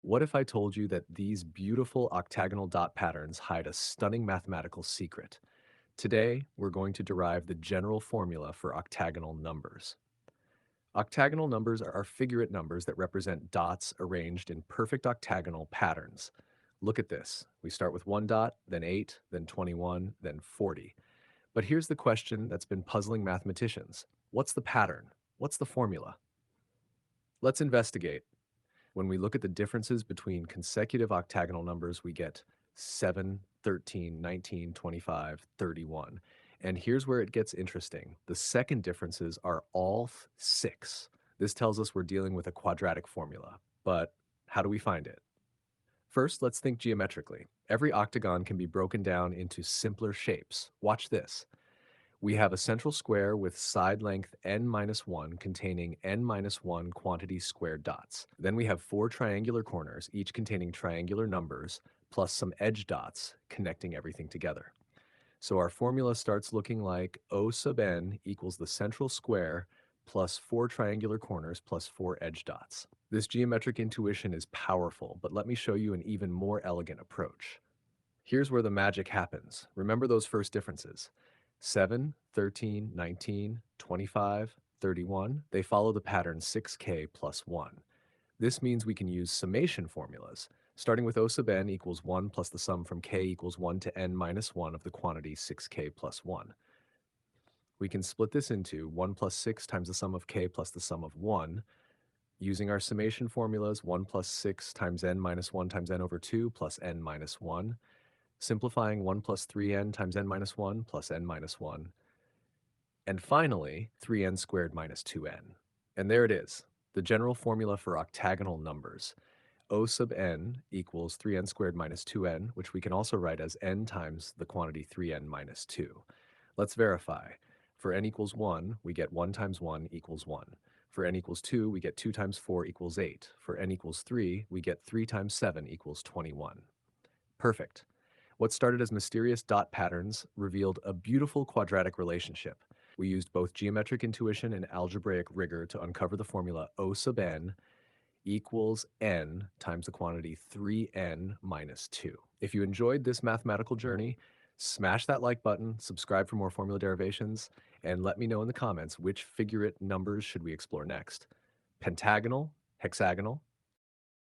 What if I told you that these beautiful octagonal dot patterns hide a stunning mathematical secret? Today, we're going to derive the general formula for octagonal numbers. Octagonal numbers are figurate numbers that represent dots arranged in perfect octagonal patterns. Look at this. We start with one dot, then 8, then 21, then 40. But here's the question that's been puzzling mathematicians. What's the pattern? What's the formula? Let's investigate. When we look at the differences between consecutive octagonal numbers, we get 7, 13, 19, 25, 31. And here's where it gets interesting. The second differences are all 6. This tells us we're dealing with a quadratic formula. But how do we find it? First, let's think geometrically. Every octagon can be broken down into simpler shapes. Watch this. We have a central square with side length n minus 1 containing n minus 1 quantity squared dots. Then we have 4 triangular corners, each containing triangular numbers, plus some edge dots connecting everything together. So our formula starts looking like O sub n equals the central square plus 4 triangular corners plus 4 edge dots. This geometric intuition is powerful, but let me show you an even more elegant approach. Here's where the magic happens. Remember those first differences. 7, 13, 19, 25, 31. They follow the pattern 6k plus 1. This means we can use summation formulas, starting with O sub n equals 1 plus the sum from k equals 1 to n minus 1 of the quantity 6k plus 1. We can split this into 1 plus 6 times the sum of k plus the sum of 1. Using our summation formulas, 1 plus 6 times n minus 1 times n over 2 plus n minus 1. Simplifying 1 plus 3n times n minus 1 plus n minus 1. And finally, 3n squared minus 2n. And there it is, the general formula for octagonal numbers. O sub n equals 3n squared minus 2n, which we can also write as n times the quantity 3n minus 2. Let's verify. For n equals 1, we get 1 times 1 equals 1. For n equals 2, we get 2 times 4 equals 8. For n equals 3, we get 3 times 7 equals 21. Perfect. What started as mysterious dot patterns revealed a beautiful quadratic relationship. We used both geometric intuition and algebraic rigor to uncover the formula O sub n equals n times the quantity 3n minus 2. If you enjoyed this mathematical journey, smash that like button, subscribe for more formula derivations, and let me know in the comments which figurate numbers should we explore next. Pentagonal, hexagonal,